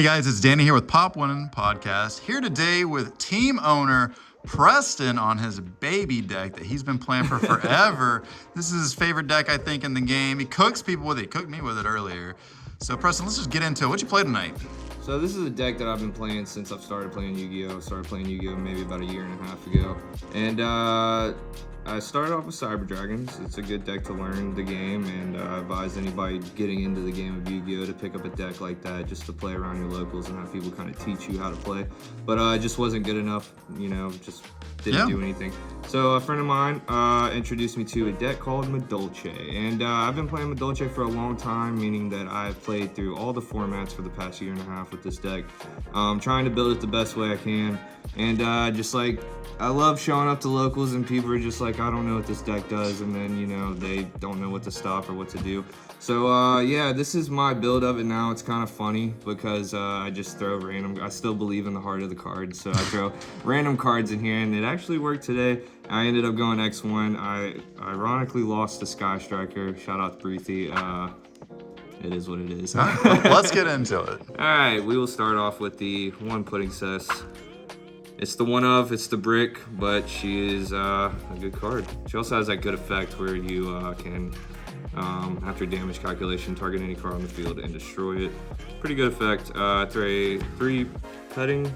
Hey guys, it's Danny here with Pop Winning Podcast. Here today with team owner Preston on his baby deck that he's been playing for forever. This is his favorite deck, I think, in the game. He cooks people with it. He cooked me with it earlier. So Preston, let's just get into it. What'd you play tonight? So this is a deck that I've been playing since I've started playing Yu-Gi-Oh! I started playing Yu-Gi-Oh! Maybe about a year and a half ago. And I started off with Cyber Dragons. It's a good deck to learn the game, and I advise anybody getting into the game of Yu-Gi-Oh! To pick up a deck like that just to play around your locals and have people kind of teach you how to play. But it just wasn't good enough, just didn't do anything. So a friend of mine introduced me to a deck called Madolche, and I've been playing Madolche for a long time, meaning that I've played through all the formats for the past year and a half with this deck, trying to build it the best way I can, and I love showing up to locals and people are just like, I don't know what this deck does, and then they don't know what to stop or what to do. So yeah, this is my build of it now. It's kind of funny because I just throw random. I still believe in the heart of the cards, so I throw random cards in here, and it actually worked today. I ended up going X1. I ironically lost to Sky Striker. Shout out to Breathy. It is what it is. Let's get into it. All right, we will start off with the one pudding cess. It's the one of, it's the brick, but she is a good card. She also has that good effect where you can, after damage calculation, target any card on the field and destroy it. Pretty good effect. Three petting.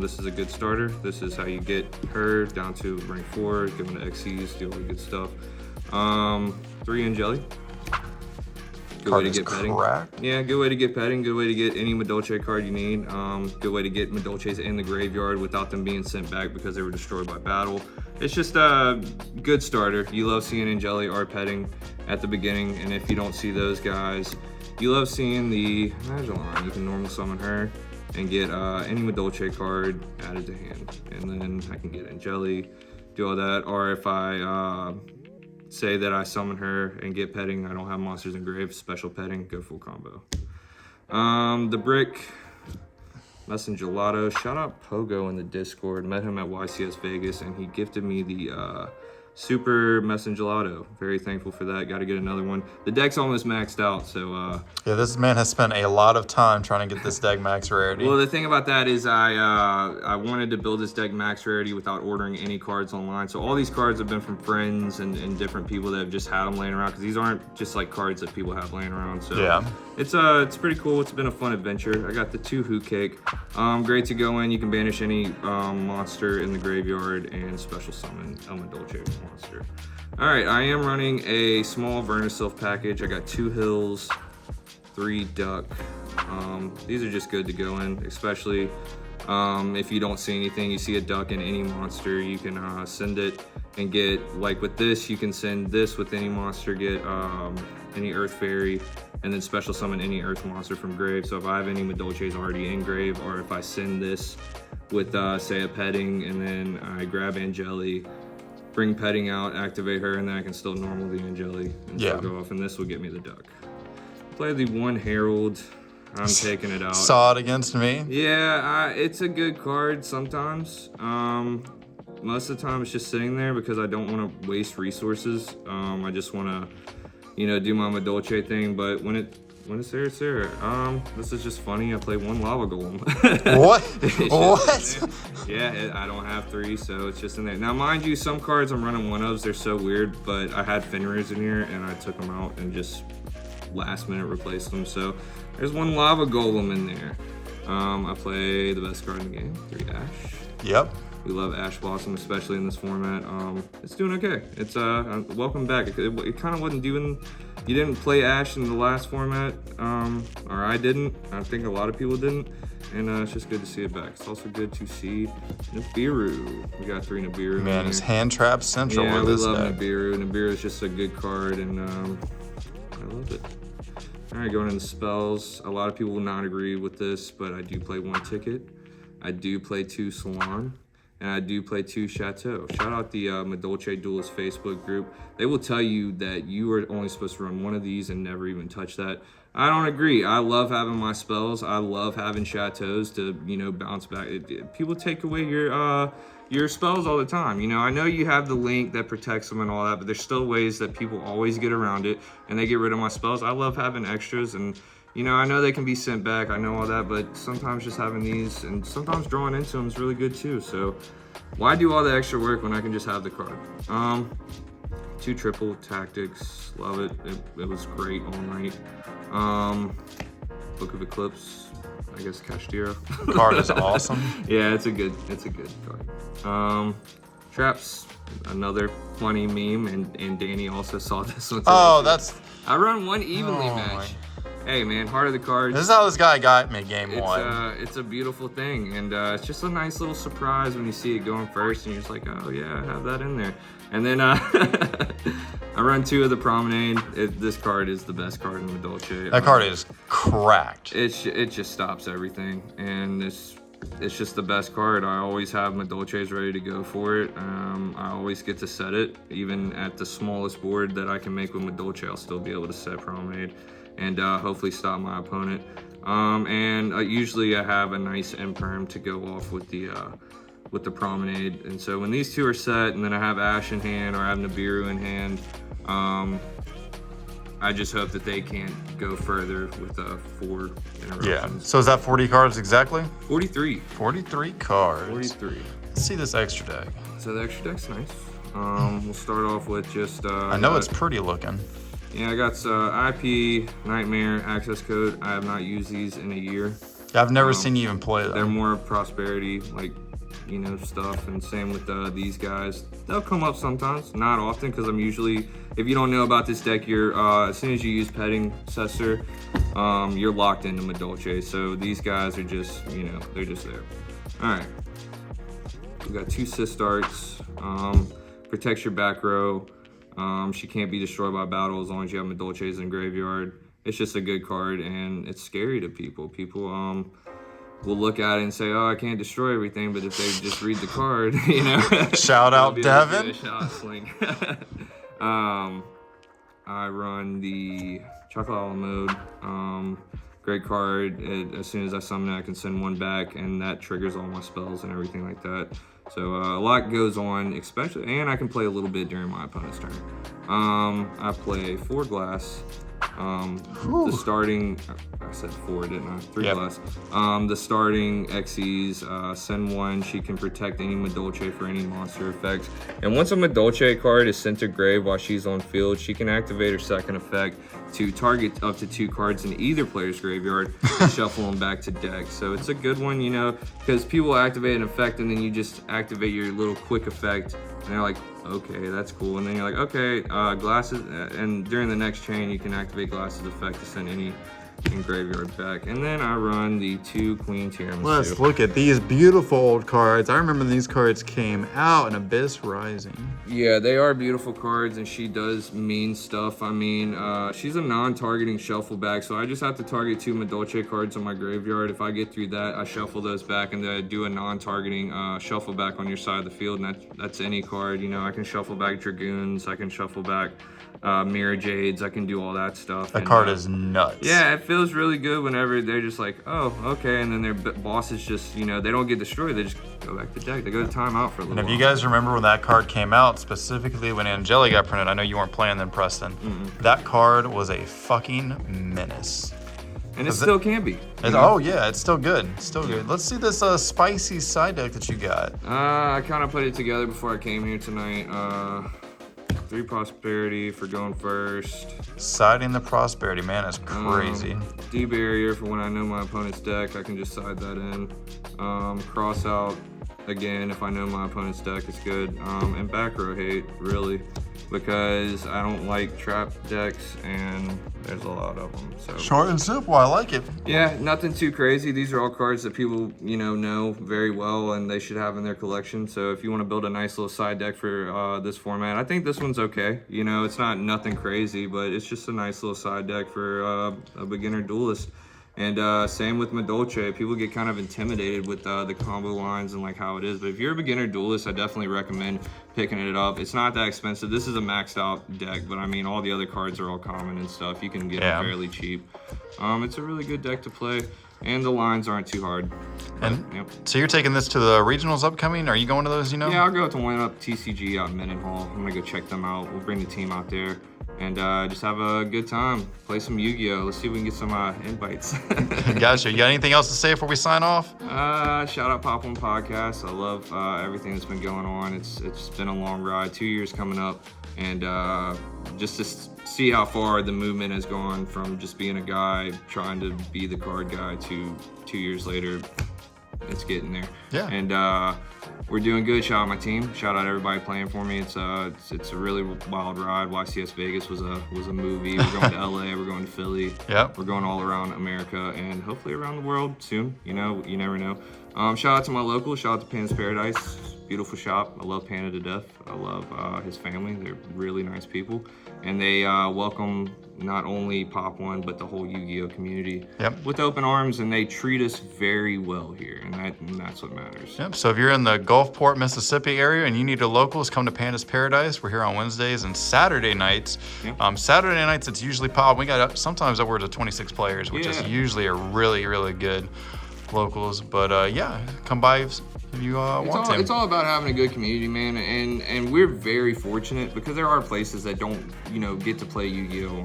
This is a good starter. This is how you get her down to rank 4, give them the XCs, do all the good stuff. 3 Angeli. Good way to get petting. Yeah, good way to get petting. Good way to get any Madolche card you need. Good way to get Madolches in the graveyard without them being sent back because they were destroyed by battle. It's just a good starter. You love seeing Angeli or petting at the beginning, and if you don't see those guys, you love seeing the Madolche. You can normal summon her and get any Madolche card added to hand, and then I can get Angeli, do all that. Or if I say that I summon her and get petting, I don't have monsters in grave, special petting, go full combo. The brick, Messenger Gelato. Shout out Pogo in the Discord. Met him at YCS Vegas, and he gifted me the Super Messenger Gelato. Very thankful for that. Got to get another one. The deck's almost maxed out, so yeah, this man has spent a lot of time trying to get this deck max rarity. Well, the thing about that is I wanted to build this deck max rarity without ordering any cards online. So all these cards have been from friends and different people that have just had them laying around, because these aren't just like cards that people have laying around. So yeah, it's pretty cool. It's been a fun adventure. I got the 2 Hoot Cake. Great to go in. You can banish any monster in the graveyard and special summon a Madolche monster. All right, I am running a small Vernisylph package. I got 2 Hills, 3 Duck. These are just good to go in, especially if you don't see anything. You see a duck in any monster, you can send it and get, like with this, you can send this with any monster, get any Earth Fairy, and then special summon any Earth monster from grave. So if I have any Madolches already in grave, or if I send this with say a petting, and then I grab Angeli, bring petting out, activate her, and then I can still normal the Angeli and still go off, and this will get me the duck. Play the 1 Herald. I'm taking it out. Saw it against me? Yeah, it's a good card sometimes. Most of the time it's just sitting there because I don't want to waste resources. I just want to, do my Madolche thing, but when it's there, it's there. This is just funny. I play 1 Lava Golem. What? What? Yeah, I don't have 3, so it's just in there. Now, mind you, some cards I'm running 1-ofs. They're so weird, but I had Fenrir's in here, and I took them out and just last minute replaced them. So there's 1 Lava Golem in there. I play the best card in the game, 3 Ash. Yep. We love Ash Blossom, especially in this format. It's doing okay. It's welcome back. It kind of wasn't doing. You didn't play Ash in the last format, or I didn't. I think a lot of people didn't, and it's just good to see it back. It's also good to see Nibiru. We got 3 Nibiru. Man, it's hand trap central. Yeah, with we love deck. Nibiru. Nibiru is just a good card, and I love it. All right, going into spells. A lot of people will not agree with this, but I do play 1 Ticket. I do play 2 Salon. And I do play 2 Chateau. Shout out the Madolche Duelist Facebook group. They will tell you that you are only supposed to run 1 of these and never even touch that. I don't agree. I love having my spells. I love having Chateaus to, bounce back. People take away your spells all the time. I know you have the link that protects them and all that, but there's still ways that people always get around it, and they get rid of my spells. I love having extras, and you know, I know they can be sent back. I know all that, but sometimes just having these and sometimes drawing into them is really good too. So why do all the extra work when I can just have the card? 2 triple tactics, love it. It was great all night. Book of Eclipse, I guess Cashtira. Card is awesome. Yeah, it's a good card. Traps, another funny meme, and Danny also saw this one. Oh, that's. I run one evenly Oh, match. Hey man, heart of the cards. This is how this guy got me game one. It's a beautiful thing, and it's just a nice little surprise when you see it going first, and you're just like, oh yeah, I have that in there. And then I run 2 of the Promenade. This card is the best card in the Madolche. That card is cracked. It just stops everything, and it's just the best card. I always have Madolches ready to go for it. I always get to set it, even at the smallest board that I can make with Madolche. I'll still be able to set Promenade, and hopefully stop my opponent. Usually I have a nice imperm to go off with the Promenade. And so when these 2 are set, and then I have Ash in hand or I have Nibiru in hand, I just hope that they can't go further with 4 interruptions. Yeah. So is that 40 cards exactly? 43. 43 cards. 43. Let's see this extra deck. So the extra deck's nice. We'll start off with just... I know it's pretty looking. Yeah, I got IP, Nightmare, Access Code. I have not used these in a year. I've never seen you even play them. They're more prosperity, like, you know, stuff. And same with these guys. They'll come up sometimes, not often, because I'm usually... If you don't know about this deck, you're as soon as you use Petting Cessor, you're locked into Madolche. So these guys are just, you know, they're just there. All right. We got 2 Sistarts. Protects your back row. She can't be destroyed by battle as long as you have Madolches in graveyard. It's just a good card, and it's scary to people. People will look at it and say, oh, I can't destroy everything, but if they just read the card, you know. Shout out Devin. Like, shot sling. I run the Chocolate Olive mode. Great card. As soon as I summon it, I can send 1 back, and that triggers all my spells and everything like that. So a lot goes on, especially, and I can play a little bit during my opponent's turn. I play 4 glass. The starting, I said 4, didn't I? 3 glass. The starting Xyz, send 1. She can protect any Madolche for any monster effects. And once a Madolche card is sent to grave while she's on field, she can activate her second effect to target up to 2 cards in either player's graveyard and shuffle them back to deck. So it's a good one, you know, because people activate an effect and then you just activate your little quick effect, and they're like, okay, that's cool. And then you're like, okay, glasses, and during the next chain, you can activate glasses effect to send any in graveyard back. And then I run the 2 Queen Tiramisu. Let's look at these beautiful old cards. I remember these cards came out in Abyss Rising. Yeah, they are beautiful cards, and she does mean stuff. I mean, she's a non-targeting shuffle back, so I just have to target 2 Madolche cards on my graveyard. If I get through that, I shuffle those back, and then I do a non-targeting shuffle back on your side of the field, and that's any card. You know, I can shuffle back Dragoons, I can shuffle back Mirror Jades, I can do all that stuff. That card is nuts. Yeah, it feels really good whenever they're just like, oh, okay, and then their bosses just, you know, they don't get destroyed, they just go back to deck. They go to timeout for a little while. And if you guys remember when that card came out, specifically when Angeli got printed, I know you weren't playing then, Preston. That card was a fucking menace. And it still can be. Oh yeah, it's still good. It's still good. Let's see this spicy side deck that you got. I kind of put it together before I came here tonight. 3 prosperity for going first. Siding the prosperity, man, is crazy. D barrier for when I know my opponent's deck, I can just side that in. Cross out again if I know my opponent's deck is good. And back row hate, really, because I don't like trap decks and there's a lot of them. So Short and simple, I like it. yeah, nothing too crazy. These are all cards that people, you know very well and they should have in their collection. So if you want to build a nice little side deck for this format, I think this one's okay. You know, it's not nothing crazy, but it's just a nice little side deck for a beginner duelist. And same with Madolche. People get kind of intimidated with the combo lines and like how it is. But if you're a beginner duelist, I definitely recommend picking it up. It's not that expensive. This is a maxed out deck, but I mean, all the other cards are all common and stuff. You can get them fairly cheap. It's a really good deck to play. And the lines aren't too hard. And so you're taking this to the regionals upcoming? Are you going to those, you know? Yeah, I'll go to one up TCG out in Mendenhall. I'm going to go check them out. We'll bring the team out there. and just have a good time. Play some Yu-Gi-Oh. Let's see if we can get some invites. Gotcha. You got anything else to say before we sign off? Shout out Pop One Podcast. I love everything that's been going on. It's been a long ride, 2 years coming up, and just to see how far the movement has gone from just being a guy trying to be the card guy to 2 years later. It's getting there. Yeah. And we're doing good. Shout out my team. Shout out everybody playing for me. It's a really wild ride. YCS Vegas was a movie. We're going to LA. We're going to Philly. Yep. We're going all around America and hopefully around the world soon. You know, you never know. Shout out to my local. Shout out to Pandas Paradise. Beautiful shop. I love Panda to death. I love his family. They're really nice people, and they welcome not only Pop One but the whole Yu-Gi-Oh community with open arms, and they treat us very well here, and that's what matters. Yep. So if you're in the Gulfport, Mississippi area and you need a locals, come to Pandas Paradise. We're here on Wednesdays and Saturday nights. Saturday nights it's usually Pop. We got sometimes upwards of 26 players, which is usually a really, really good locals. But yeah, come by if you want to. It's all about having a good community, man, and we're very fortunate because there are places that don't, get to play Yu-Gi-Oh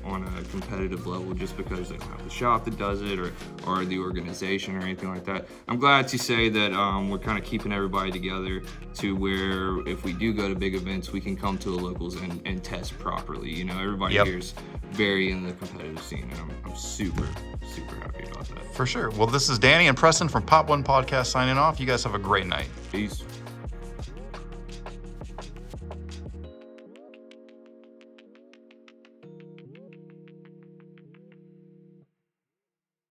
on a competitive level just because they don't have the shop that does it or the organization or anything like that. I'm glad to say that we're kind of keeping everybody together to where if we do go to big events, we can come to the locals and test properly. Everybody here's very in the competitive scene, and I'm super, super happy about that. For sure. Well, this is Danny and Preston from Pop One Podcast signing off. You guys have a great night. Peace.